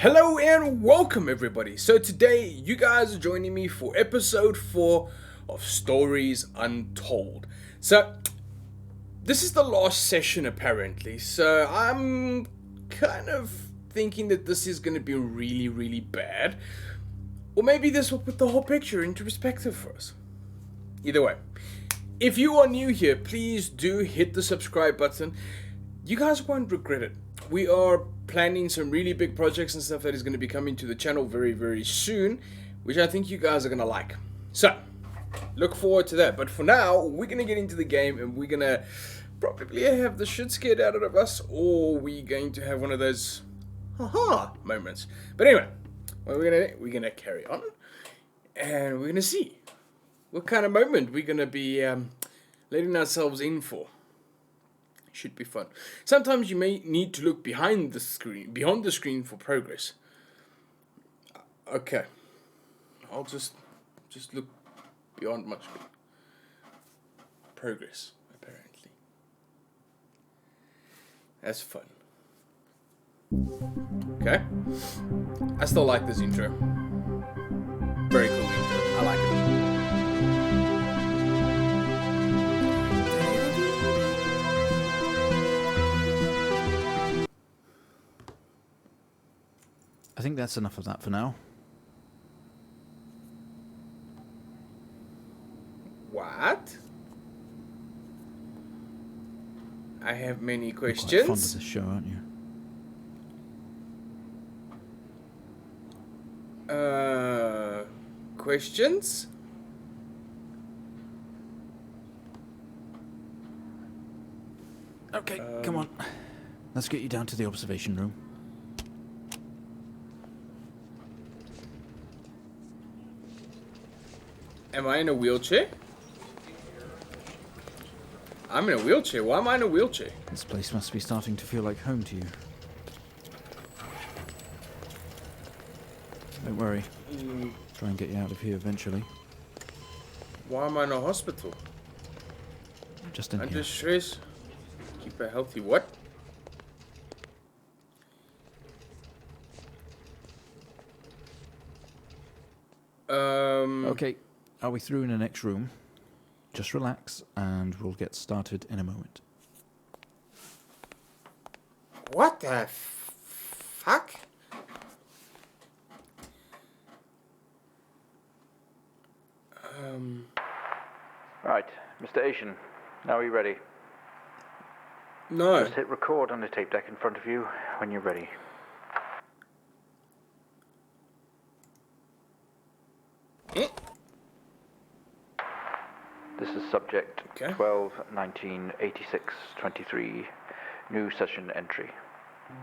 Hello and welcome everybody. So today you guys are joining me for episode 4 of Stories Untold. So this is the last session apparently. So I'm kind of thinking that this is going to be really bad. Or maybe this will put the whole picture into perspective for us. Either way, if you are new here, please do hit the subscribe button. You guys won't regret it. We are planning some really big projects and stuff that is going to be coming to the channel very soon, which I think you guys are going to like. So, look forward to that. But for now, we're going to get into the game and we're going to probably have the shit scared out of us, or we're going to have one of those haha moments. But anyway, what we're going to carry on and we're going to see what kind of moment we're going to be letting ourselves in for. Should be fun. Sometimes you may need to look beyond the screen for progress. Okay. I'll just look beyond my screen. Progress, apparently. That's fun. Okay. I still like this intro. Very cool intro. I like it. I think that's enough of that for now. What? I have many You're quite questions. fond of this show, aren't you? Questions? Okay, come on. Let's get you down to the observation room. Am I in a wheelchair? I'm in a wheelchair. Why am I in a wheelchair? This place must be starting to feel like home to you. Don't worry. Try and get you out of here eventually. Why am I in a hospital? Just in Under here. stress. Keep a healthy what? Okay, are we through in the next room? Just relax and we'll get started in a moment. What the fuck? Right, Mr. Asian, now are you ready? No. Just hit record on the tape deck in front of you when you're ready. This is subject Okay. 12/19/86/23, new session entry.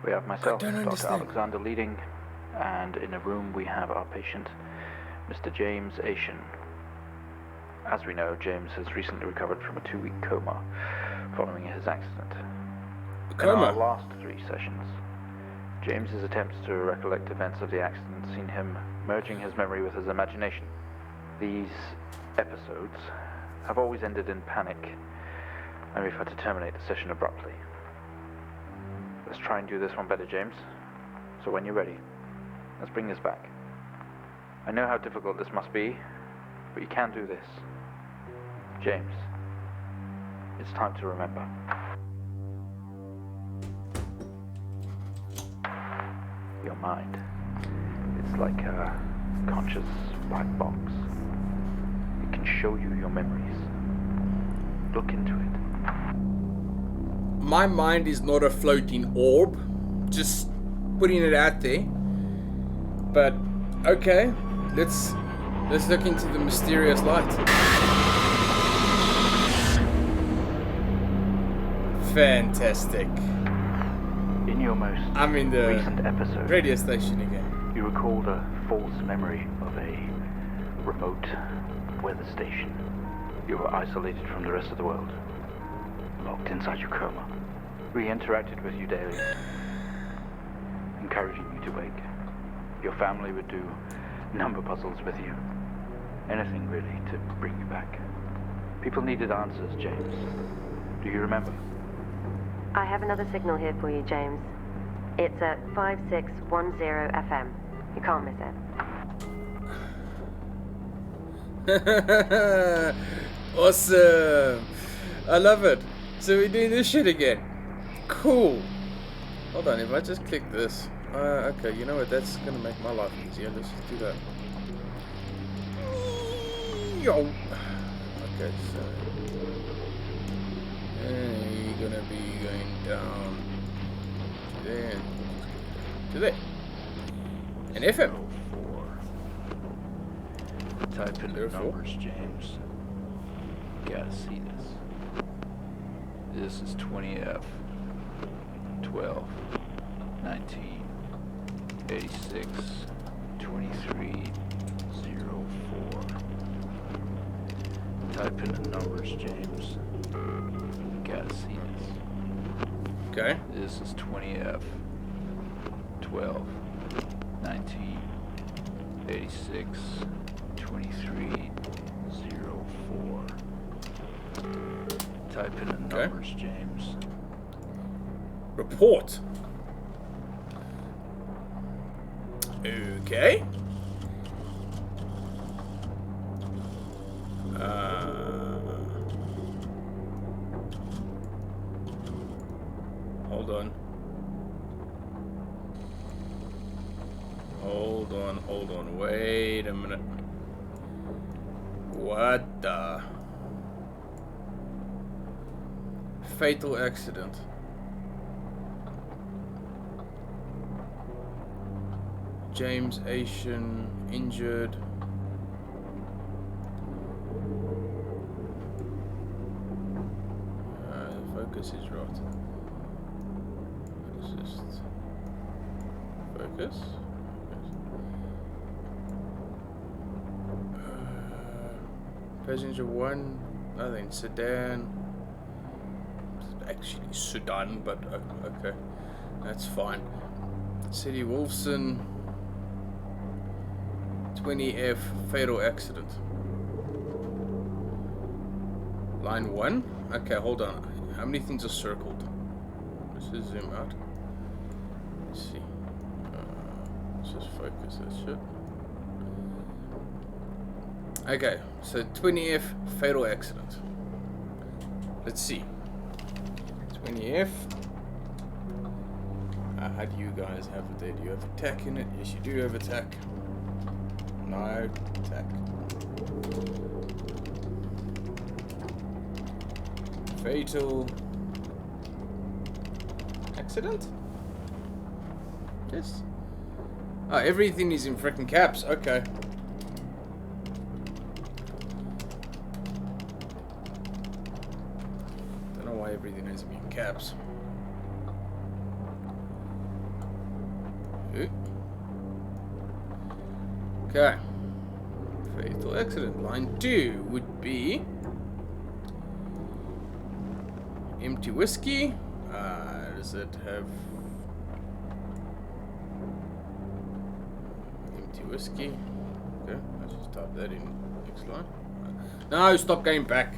We have myself, don't Dr. understand. Alexander leading, and in a room we have our patient, Mr. James Asian. As we know, James has recently recovered from a 2-week coma following his accident. In our last 3 sessions, James's attempts to recollect events of the accident seen him merging his memory with his imagination. These episodes have always ended in panic, and we've had to terminate the session abruptly. Let's try and do this one better, James. So when you're ready, let's bring this back. I know how difficult this must be, but you can do this. James, it's time to remember. Your mind, it's like a conscious black box. It can show you your memories. Look into it. My mind is not a floating orb. Just putting it out there. But okay, let's look into the mysterious light. Fantastic. In your most I'm in the recent episode, radio station again. you recalled a false memory of a remote weather station. You were isolated from the rest of the world, locked inside your coma. We interacted with you daily, encouraging you to wake. Your family would do number puzzles with you. Anything really to bring you back. People needed answers, James. Do you remember? I have another signal here for you, James. It's at 5610 FM. You can't miss it. Awesome. I love it. So we're doing this shit again. Cool. Hold on, if I just click this. Okay, you know what? That's gonna make my life easier. Let's just do that. Yo. Okay, so you're gonna be going down to there, to there. An FM. 04. Type in the numbers, James. Gotta see this. This is 20F 12 19 86 23 04. Type in the numbers, James. Gotta see this. Okay. This is 20F 12 19 86 23 04. Type in the numbers, James. Report. Okay. Hold on. Hold on. Wait a minute. What the? Fatal accident. James Asian injured. The focus is right. Let's just focus. Passenger 1, nothing. Sedan. Actually Sudan, but okay, that's fine. City Wolfson. 20F fatal accident. Line 1? Okay, hold on. How many things are circled? Let's just zoom out. Let's see. Let's just focus that shit. Okay, so 20F fatal accident. Let's see. 20F. How do you guys have it there? Do you have attack in it? Yes, you do have attack. No attack. Fatal accident? Yes. Oh, everything is in freaking caps. Okay. Don't know why everything has to be in caps. Okay. Fatal accident. Line 2 would be empty whiskey. Does it have empty whiskey? Okay, let's just type that in next line. No, stop going back.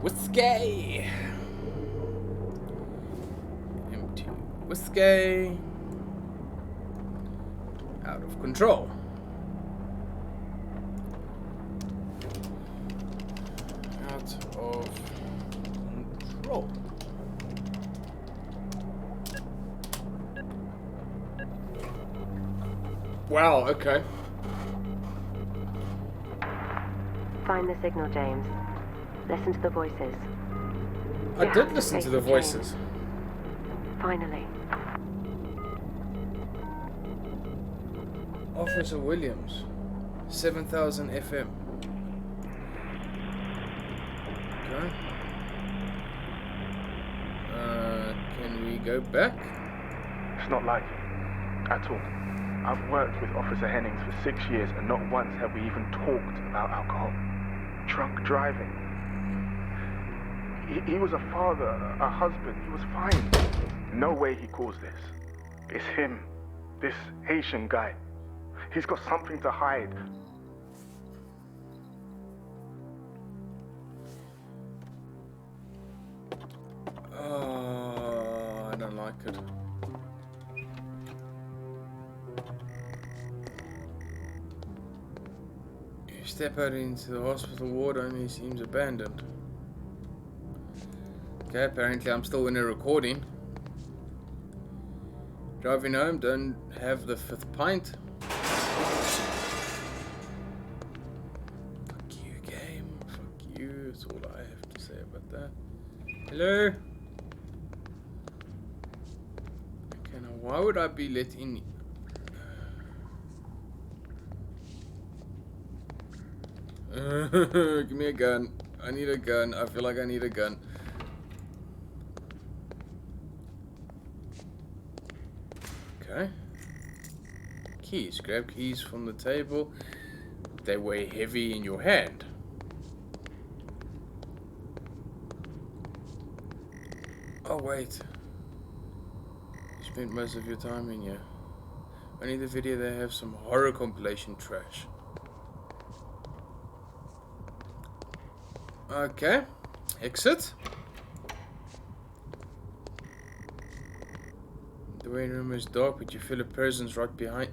Whiskey. Empty whiskey. Out of control. Out of control. Wow, okay. Find the signal, James. Listen to the voices. I did listen to the voices. Finally. Officer Williams, 7000 FM. Okay. Can we go back? It's not like it, at all. I've worked with Officer Hennings for 6 years and not once have we even talked about alcohol. Drunk driving. He was a father, a husband, he was fine. No way he caused this. It's him, this Haitian guy. He's got something to hide. Oh, I don't like it. You step out into the hospital ward, only seems abandoned. Okay, apparently I'm still in a recording. Driving home, don't have the 5th pint. Fuck you, game. Fuck you. That's all I have to say about that. Hello? Okay, now why would I be let in? Give me a gun. I need a gun. I feel like I need a gun. Okay. Keys. Grab keys from the table. They weigh heavy in your hand. Oh wait. You spent most of your time in here. Only the video they have some horror compilation trash. Okay. Exit. The waiting room is dark, but you feel a presence right behind.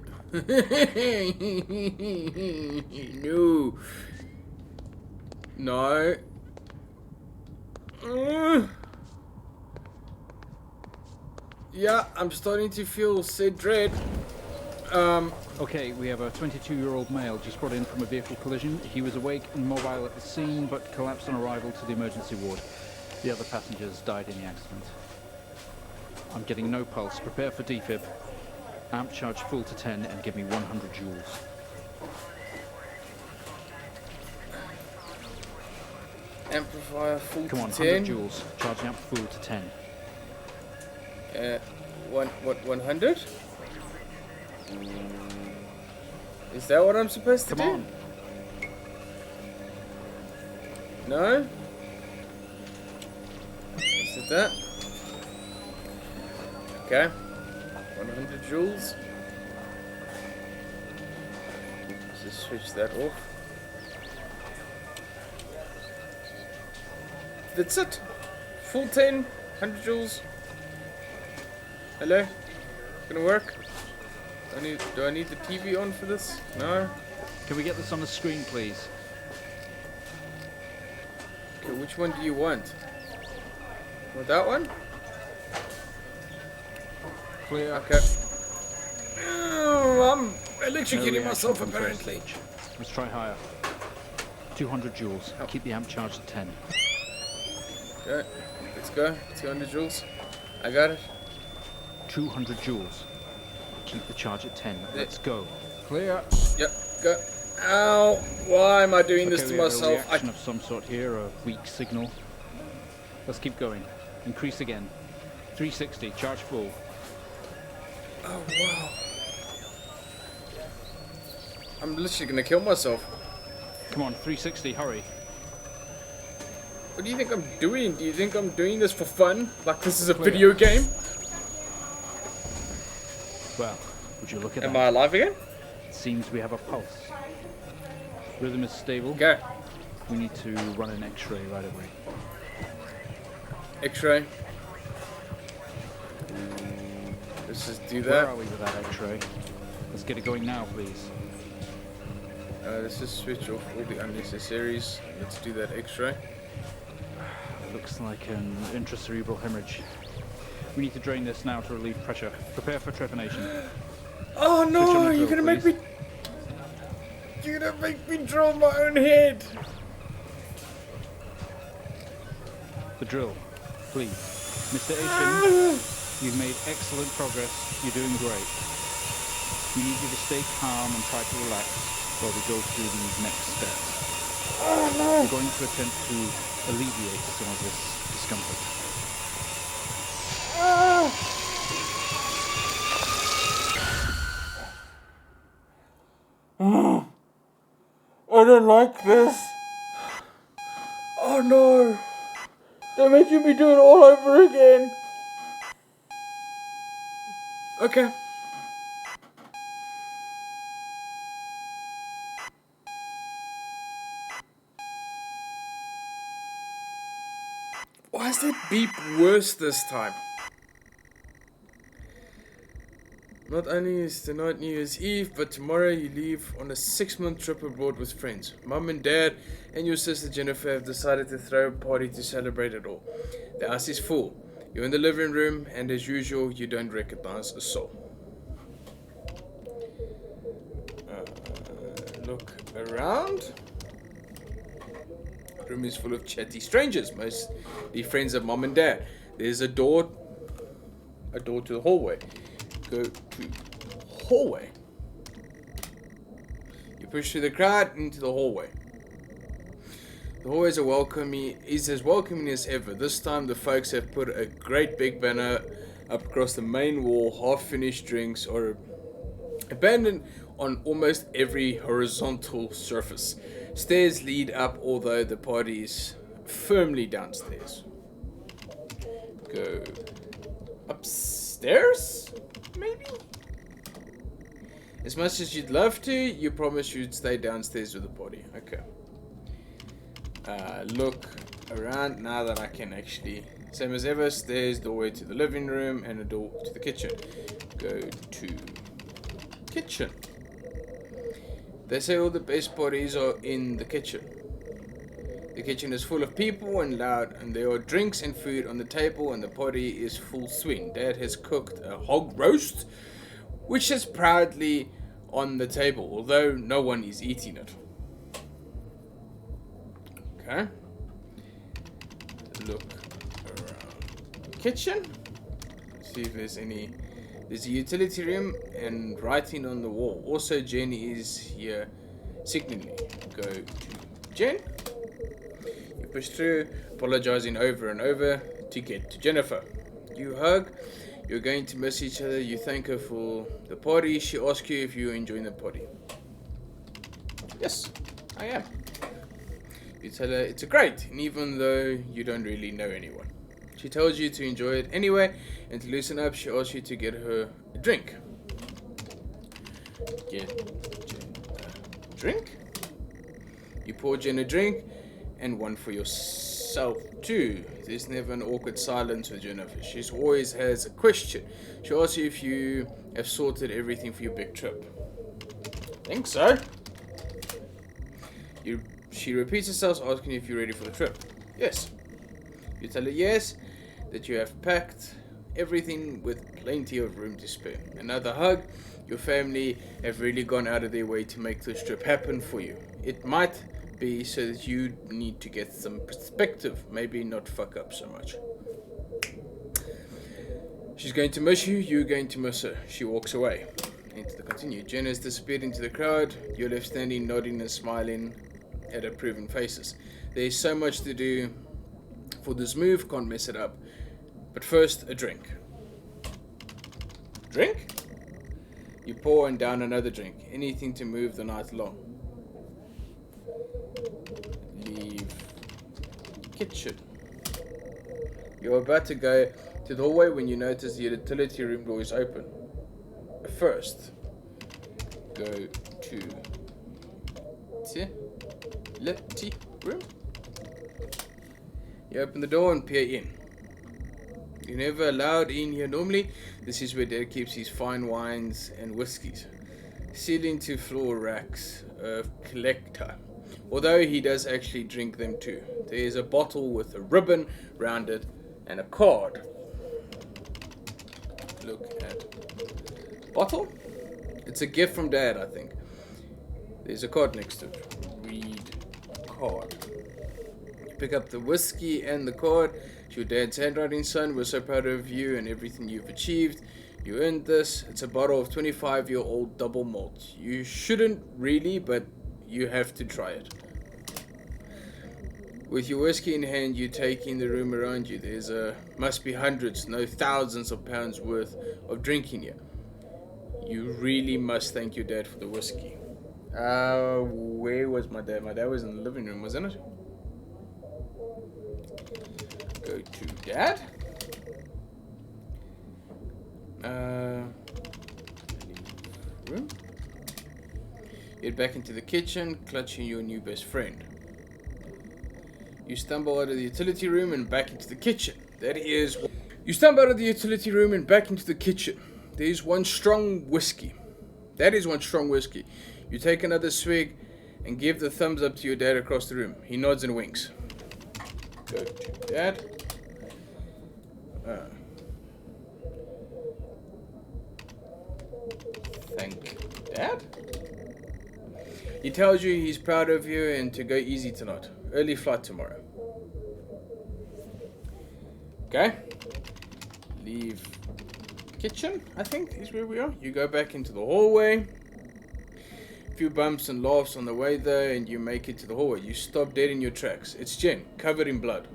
No. No. Yeah, I'm starting to feel said dread. Okay, we have a 22-year-old male just brought in from a vehicle collision. He was awake and mobile at the scene, but collapsed on arrival to the emergency ward. The other passengers died in the accident. I'm getting no pulse. Prepare for defib. Amp charge full to 10 and give me 100 joules. Amplifier full Come on, to 100 10. joules. Charge amp full to 10. 100? Is that what I'm supposed to do? Come on. No? Is it that? Okay. 100 joules. Let's just switch that off. That's it. Full 10, 100 joules. Hello? Gonna work? Do I need the TV on for this? No? Can we get this on the screen, please? Okay, which one do you want? Want that one? Clear. Okay. Oh, I'm electrocuting reaction myself from first apparently. stage. Let's try higher. 200 joules. Oh. Keep the amp charged at 10. Okay, let's go. 200 joules. I got it. 200 joules. Keep the charge at 10. Yeah. Let's go. Clear. Yep, go. Ow! Why am I doing this to we have a myself? reaction of some sort here, a weak signal. Let's keep going. Increase again. 360. Charge full. Oh wow! I'm literally gonna kill myself. Come on, 360. Hurry. What do you think I'm doing? Do you think I'm doing this for fun? Like this is a Clear. video game? Well, would you look at Am that? I alive again? It seems we have a pulse. Rhythm is stable. Go. We need to run an X-ray right away. X-ray. Let's just do Where that. are we with that X-ray? Let's get it going now, please. Let's just switch off all the unnecessaries. Let's do that X-ray. Looks like an intracerebral hemorrhage. We need to drain this now to relieve pressure. Prepare for trepanation. Oh Switch no! on the You're drill, gonna make please. me. You're gonna make me drill my own head. The drill, please. Mr. Aiken, you've made excellent progress. You're doing great. We need you to stay calm and try to relax while we go through these next steps. We're going to attempt to alleviate some of this discomfort. I don't like this. Oh no! They're making me do it all over again. Okay. Why is does that beep worse this time? Not only is tonight New Year's Eve, but tomorrow you leave on a 6-month trip abroad with friends. Mum and Dad and your sister Jennifer have decided to throw a party to celebrate it all. The house is full. You're in the living room, and as usual, you don't recognize a soul. Look around. The room is full of chatty strangers, mostly friends of Mum and Dad. There's a door to the hallway. Go to hallway. You push through the crowd into the hallway. The hallway is as welcoming as ever. This time the folks have put a great big banner up across the main wall. Half-finished drinks are abandoned on almost every horizontal surface. Stairs lead up, although the party is firmly downstairs. Go upstairs? Maybe? As much as you'd love to, you promise you'd stay downstairs with the party. Okay. Look around now that I can actually. Same as ever, stairs, doorway to the living room, and a door to the kitchen. Go to kitchen. They say all the best parties are in the kitchen. The kitchen is full of people and loud, and there are drinks and food on the table, and the party is full swing. Dad has cooked a hog roast, which is proudly on the table, although no one is eating it. Okay. Look around the kitchen. See if there's any. There's a utility room and writing on the wall. Also, Jen is here signaling. Go to Jen. You push through, apologizing over and over to get to Jennifer. You hug. You're going to miss each other. You thank her for the party. She asks you if you're enjoying the party. Yes, I am. You tell her it's great, and even though you don't really know anyone. She tells you to enjoy it anyway, and to loosen up, she asks you to get her a drink. Get Jen a drink? You pour Jen a drink, and one for yourself too. There's never an awkward silence with Jennifer. She always has a question. She asks you if you have sorted everything for your big trip. Think so. She repeats herself, asking if you're ready for the trip. Yes. You tell her yes, that you have packed everything with plenty of room to spare. Another hug. Your family have really gone out of their way to make this trip happen for you. It might be so that you need to get some perspective, maybe not fuck up so much. She's going to miss you, you're going to miss her. She walks away. Into the continue. Jen has disappeared into the crowd. You're left standing, nodding and smiling at approving faces. There's so much to do for this move, can't mess it up. But first, a drink. Drink? You pour and down another drink. Anything to move the night along. Leave kitchen. You're about to go to the hallway when you notice the utility room door is open. First, go to utility room. You open the door and peer in. You're never allowed in here normally. This is where Dad keeps his fine wines and whiskies. Ceiling to floor racks of collector. Although he does actually drink them too. There's a bottle with a ribbon round it and a card. Look at bottle. It's a gift from Dad, I think. There's a card next to it. Read card. You pick up the whiskey and the card. It's your dad's handwriting, son. We're so proud of you and everything you've achieved. You earned this. It's a bottle of 25-year-old double malt. You shouldn't really, but you have to try it. With your whiskey in hand, you take in the room around you. There's must be hundreds, no thousands of pounds worth of drinking here. You really must thank your dad for the whiskey. Where was my dad? My dad was in the living room, wasn't it? Go to Dad. Room. Get back into the kitchen, clutching your new best friend. You stumble out of the utility room and back into the kitchen. You stumble out of the utility room and back into the kitchen. There's one strong whiskey. That is one strong whiskey. You take another swig and give the thumbs up to your dad across the room. He nods and winks. Go to Dad. Thank Dad. He tells you he's proud of you and to go easy tonight. Early flight tomorrow. Okay. Leave kitchen, I think, is where we are. You go back into the hallway. A few bumps and laughs on the way there, and you make it to the hallway. You stop dead in your tracks. It's Jen, covered in blood.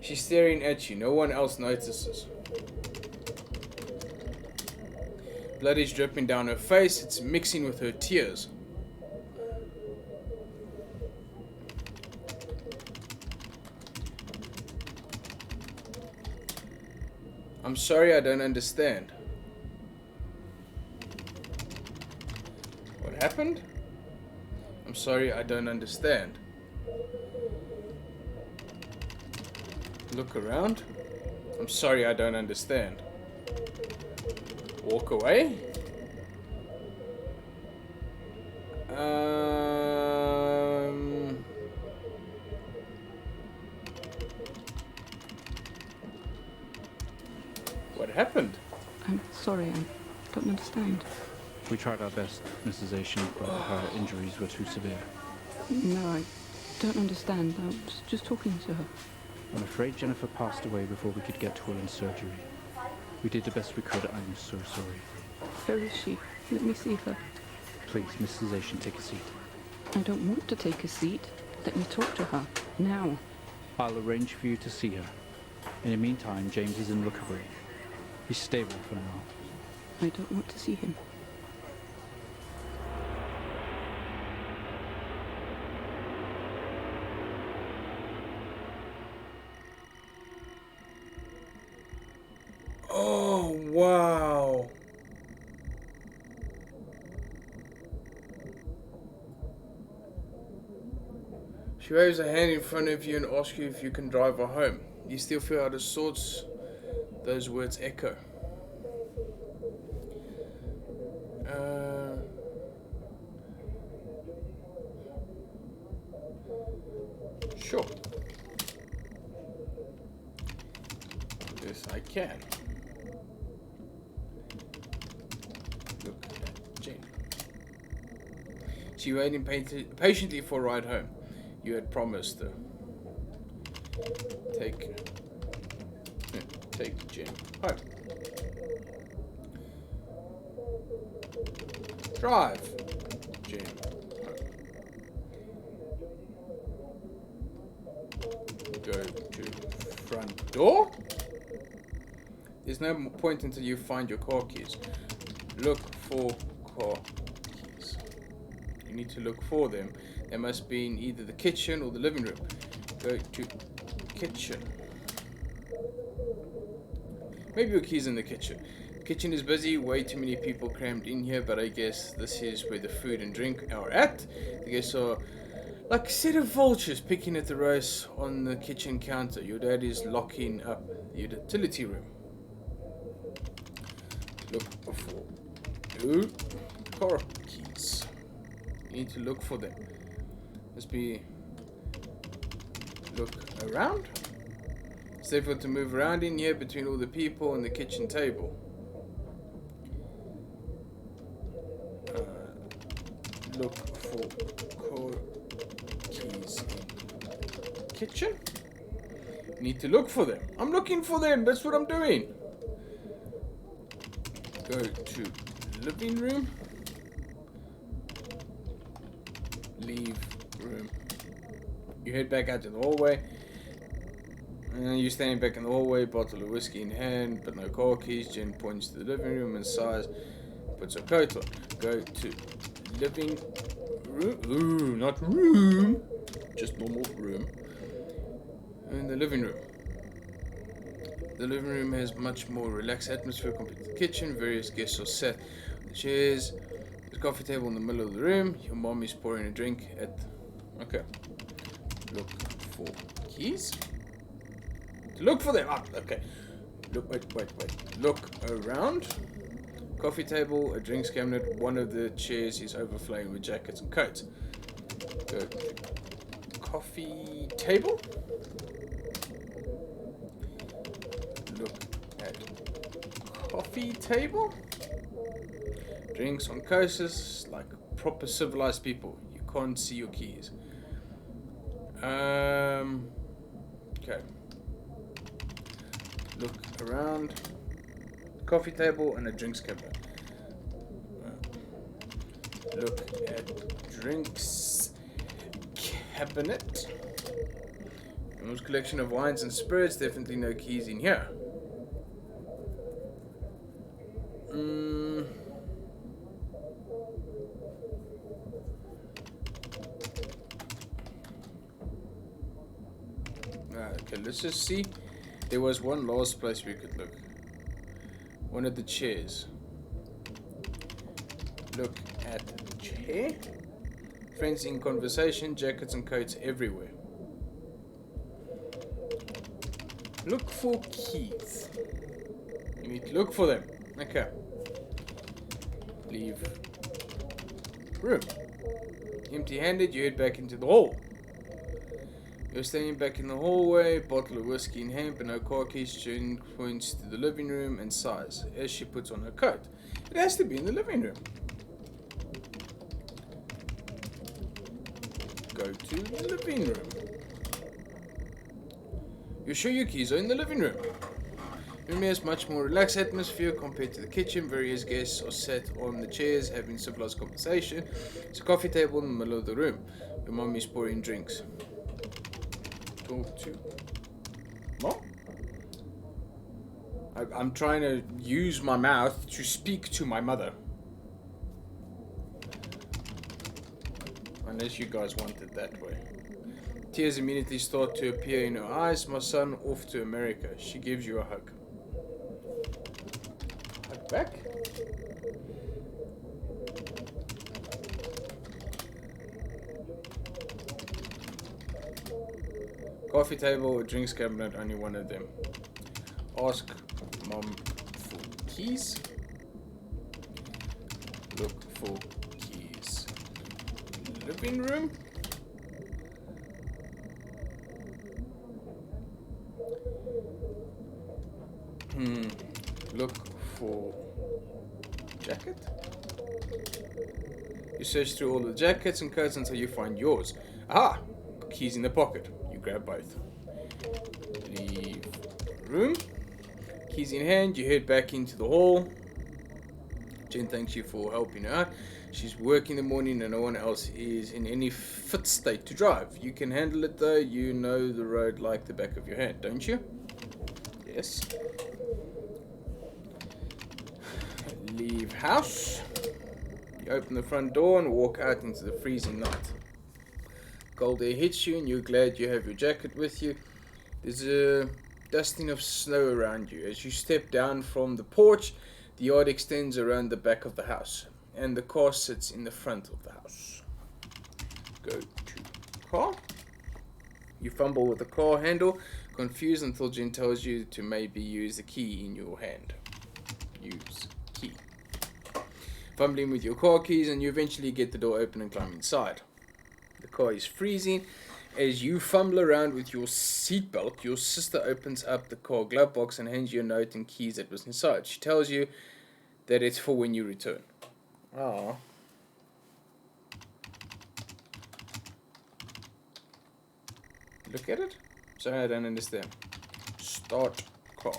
She's staring at you. No one else notices. Blood is dripping down her face. It's mixing with her tears. I'm sorry, I don't understand. What happened? I'm sorry, I don't understand. Look around. I'm sorry, I don't understand. Walk away. What happened? I'm sorry, I don't understand. We tried our best, Mrs. Asian, but her injuries were too severe. No, I don't understand. I was just talking to her. I'm afraid Jennifer passed away before we could get to her in surgery. We did the best we could. I'm so sorry. Where is she? Let me see her. Please, Mrs. Asian, take a seat. I don't want to take a seat. Let me talk to her. Now. I'll arrange for you to see her. In the meantime, James is in recovery. He's stable for now. I don't want to see him. Oh, wow. She waves a hand in front of you and asks you if you can drive her home. You still feel out of sorts. Those words echo. Sure. Yes, I can. Look at Jane. She waiting patiently for a ride home. You had promised her. Take Jane home. Drive Jane home. Go to front door. There's no point until you find your car keys. Look for car keys. You need to look for them. They must be in either the kitchen or the living room. Go to kitchen. Maybe your key's in the kitchen. The kitchen is busy, way too many people crammed in here, but I guess this is where the food and drink are at. The guests are like a set of vultures picking at the rice on the kitchen counter. Your dad is locking up the utility room. Look for car keys. You need to look for them. Must be look around. It's difficult to move around in here between all the people and the kitchen table. Look for car keys in kitchen. You need to look for them. I'm looking for them. That's what I'm doing. Go to living room. Leave room. You head back out to the hallway. And you're standing back in the hallway, bottle of whiskey in hand, but no car keys. Jen points to the living room and sighs, puts her coat on. Go to living room. Ooh, not room. Just normal room. In the living room. The living room has much more relaxed atmosphere compared to the kitchen. Various guests are sat on the chairs. The coffee table in the middle of the room. Your mom is pouring a drink at... Okay. Look for keys. To look for them. Ah, okay. Look, wait. Look around. Coffee table, a drinks cabinet. One of the chairs is overflowing with jackets and coats. Go to the coffee table. Look at coffee table. Drinks on coasters like proper civilized people. You can't see your keys. Okay. Look around. Coffee table and a drinks cabinet. Look at drinks cabinet. Mom's collection of wines and spirits. Definitely no keys in here. Okay, let's just see. There was one last place we could look. One of the chairs. Look at chair. Friends in conversation, jackets and coats everywhere. Look for keys. You need to look for them. Okay. Leave room. Empty-handed, you head back into the hall. You're standing back in the hallway, bottle of whiskey in hand, but no car keys. June points to the living room and sighs as she puts on her coat. It has to be in the living room. Go to the living room. You're sure your keys are in the living room? The room has much more relaxed atmosphere compared to the kitchen. Various guests are sat on the chairs having civilized conversation. There's a coffee table in the middle of the room. Your mum is pouring drinks. Talk to Mom? I'm trying to use my mouth to speak to my mother. Unless you guys want it that way. Tears immediately start to appear in her eyes. My son off to America. She gives you a hug. Hug back. Coffee table or drinks cabinet, only one of them. Ask Mom for keys. Look for keys. Living room. Look for jacket. You search through all the jackets and coats until you find yours. Aha! Keys in the pocket. You grab both. Leave room. Keys in hand, you head back into the hall. Jen thanks you for helping her out. She's working in the morning and no one else is in any fit state to drive. You can handle it though. You know the road like the back of your hand, don't you? Yes. Leave house. You open the front door and walk out into the freezing night. Cold air hits you and you're glad you have your jacket with you. There's a dusting of snow around you. As you step down from the porch, the yard extends around the back of the house and the car sits in the front of the house. Go to car. You fumble with the car handle, confused until Jen tells you to maybe use the key in your hand. Use key. Fumbling with your car keys and you eventually get the door open and climb inside. The car is freezing. As you fumble around with your seatbelt, your sister opens up the car glove box and hands you a note and keys that was inside. She tells you that it's for when you return. Oh. Look at it. Sorry, I don't understand. Start car.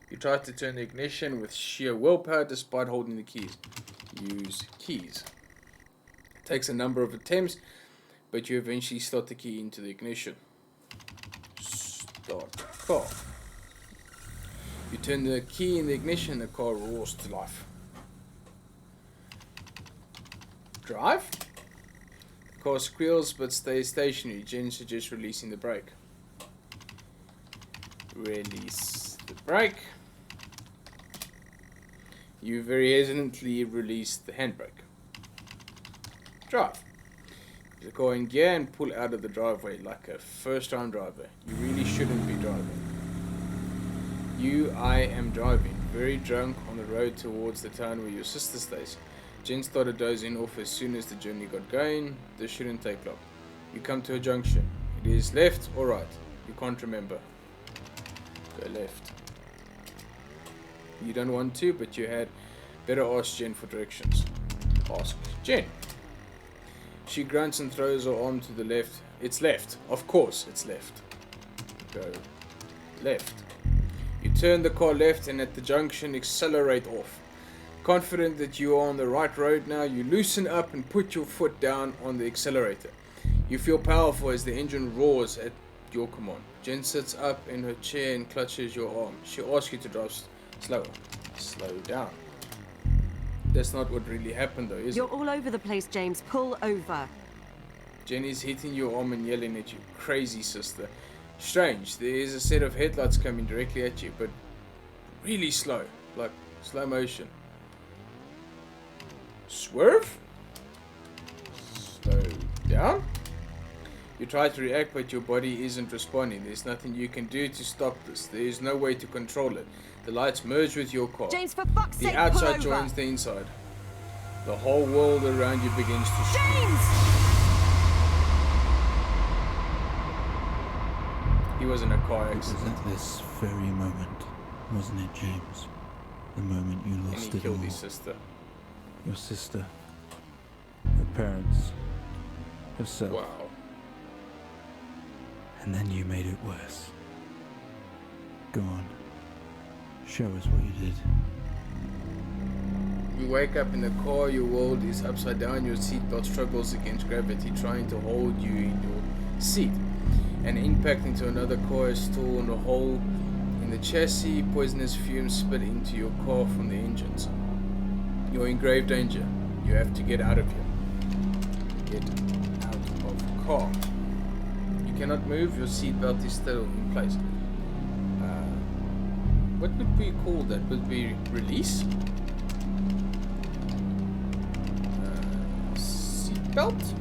You try to turn the ignition with sheer willpower despite holding the keys. Use keys. It takes a number of attempts, but you eventually slot the key into the ignition. Start car. You turn the key in the ignition, the car roars to life. Drive. The car squeals but stays stationary. Jen suggests releasing the brake. Release the brake. You very hesitantly release the handbrake. Drive. The car in gear and pull out of the driveway like a first-time driver. You really shouldn't be driving. I am driving, very drunk on the road towards the town where your sister stays. Jen started dozing off as soon as the journey got going. This shouldn't take long. You come to a junction. It is left or right. You can't remember. Go left. You don't want to, but you had better ask Jen for directions. Ask Jen. She grunts and throws her arm to the left. It's left. Of course, it's left. Go left. You turn the car left and at the junction accelerate off. Confident that you are on the right road now, you loosen up and put your foot down on the accelerator. You feel powerful as the engine roars at your command. Jen sits up in her chair and clutches your arm. She asks you to drive slower. Slow down. That's not what really happened though, is it? You're all over the place, James. Pull over. Jenny's hitting your arm and yelling at you. Crazy, sister. Strange, there is a set of headlights coming directly at you, but really slow. Like slow motion. Swerve? Slow down? You try to react, but your body isn't responding. There's nothing you can do to stop this. There is no way to control it. The lights merge with your car. James, for fuck's sake, The outside pull over. joins the inside. The whole world around you begins to scream. James! He was in a car It was accident at this very moment, wasn't it, James? The moment you and lost he it all. killed his sister. Your sister, her parents, yourself. Wow. And then you made it worse. Go on. Show us what you did. You wake up in the car, your world is upside down, your seatbelt struggles against gravity, trying to hold you in your seat. An impact into another car has torn a hole in the chassis, poisonous fumes spit into your car from the engines. You're in grave danger. You have to get out of here. Get out of the car. You cannot move, your seatbelt is still in place. What would we call that? Would we release? Seatbelt?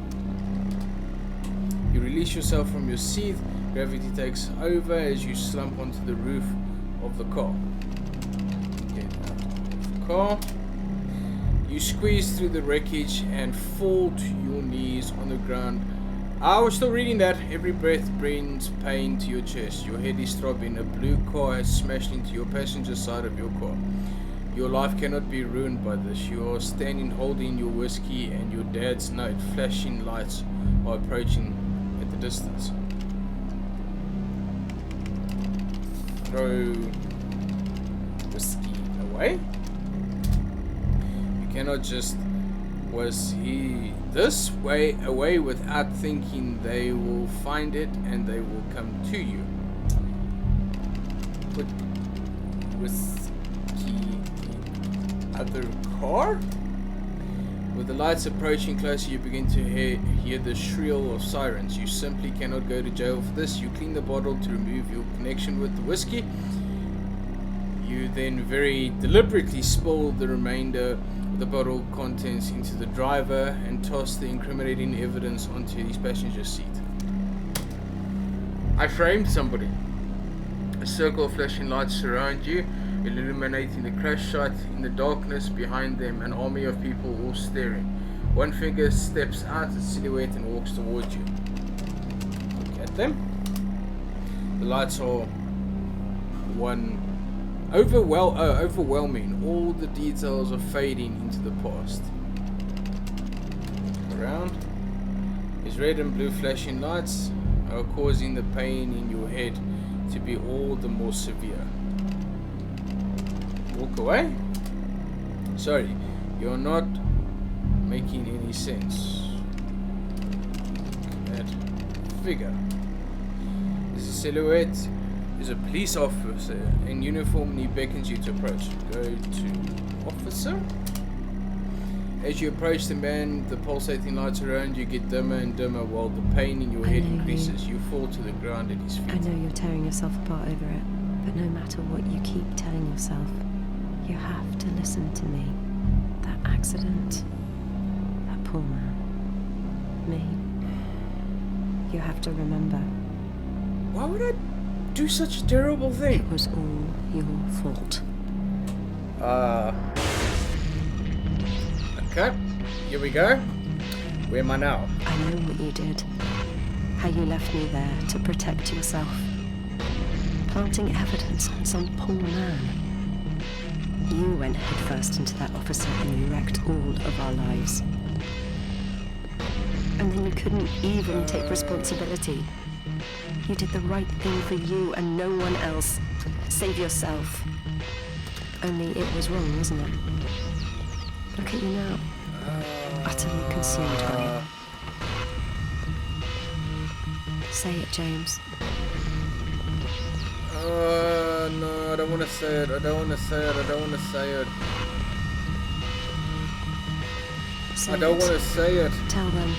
You release yourself from your seat. Gravity takes over as you slump onto the roof of the car. Get out of the car. You squeeze through the wreckage and fall to your knees on the ground. I was still reading that. Every breath brings pain to your chest. Your head is throbbing. A blue car has smashed into your passenger side of your car. Your life cannot be ruined by this. You are standing holding your whiskey and your dad's note. Flashing lights are approaching at the distance. Throw whiskey away. You cannot just... Was he this way away without thinking they will find it and they will come to you? Put whiskey in other car? With the lights approaching closer, you begin to hear the shrill of sirens. You simply cannot go to jail for this. You clean the bottle to remove your connection with the whiskey. You then very deliberately spill the remainder of the bottle contents into the driver and toss the incriminating evidence onto his passenger seat. I framed somebody. A circle of flashing lights surround you, illuminating the crash site. In the darkness behind them, an army of people all staring. One figure steps out of silhouette and walks towards you. Look at them. The lights are overwhelming. All the details are fading into the past. Around. His red and blue flashing lights are causing the pain in your head to be all the more severe. Walk away? Sorry, you're not making any sense. That figure. There's a silhouette. There's a police officer in uniform and he beckons you to approach. Go to officer. As you approach the man, the pulsating lights around you get dimmer and dimmer while the pain in your head increases. You fall to the ground at his feet. I know you're tearing yourself apart over it, but no matter what you keep telling yourself, You have to listen to me. That accident, that poor man, me. You have to remember. Why would I do such a terrible thing? It was all your fault. Okay, here we go. Where am I now? I know what you did. How you left me there to protect yourself. Planting evidence on some poor man. You went headfirst into that officer and you wrecked all of our lives. And then you couldn't even take responsibility. You did the right thing for you and no one else. Save yourself. Only it was wrong, wasn't it? Look at you now. Utterly consumed by it. Say it, James. No, I don't want to say it. I don't want to say it. I don't want to say it. Say I don't it. want to say it. Tell them.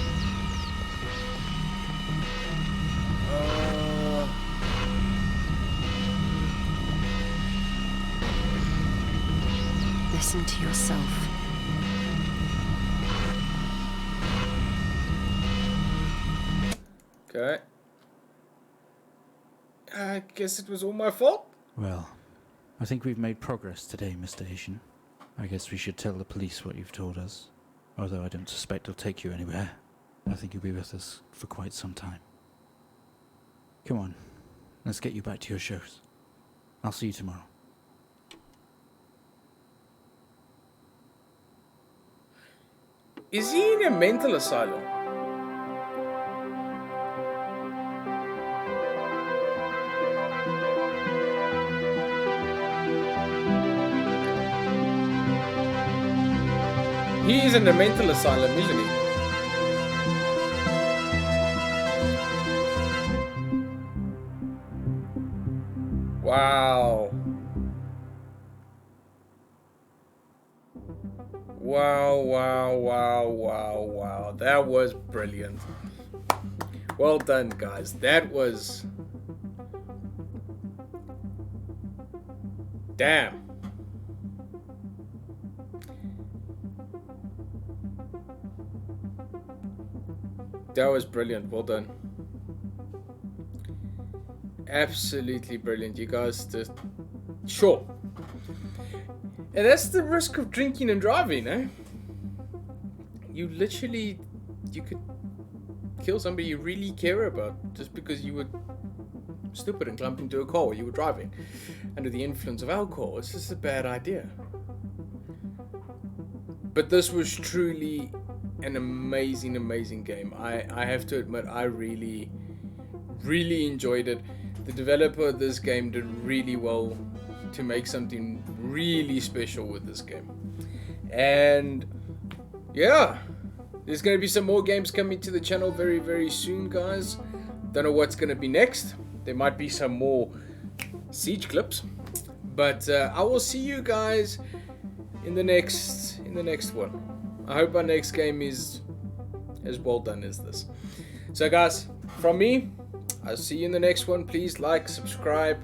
Listen to yourself. Okay. I guess it was all my fault. Well, I think we've made progress today, Mr. Haitian. I guess we should tell the police what you've told us. Although I don't suspect they'll take you anywhere. I think you'll be with us for quite some time. Come on, let's get you back to your shows. I'll see you tomorrow. Is he in a mental asylum? He is in a mental asylum, isn't he? Wow. Wow. That was brilliant. Well done, guys. That was... Damn. That was brilliant. Well done. Absolutely brilliant. You guys just... Sure. And that's the risk of drinking and driving, eh? You literally... You could kill somebody you really care about just because you were stupid and clumped into a car while you were driving under the influence of alcohol. It's just a bad idea. But this was truly an amazing game. I have to admit, I really enjoyed it. The developer of this game did really well to make something really special with this game. And yeah, there's going to be some more games coming to the channel very soon, guys. Don't know what's going to be next. There might be some more siege clips, but I will see you guys in the next one. I hope our next game is as well done as this. So guys, from me, I'll see you in the next one. Please like, subscribe,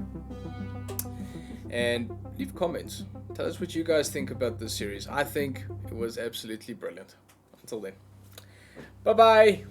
and leave comments. Tell us what you guys think about this series. I think it was absolutely brilliant. Until then, bye bye.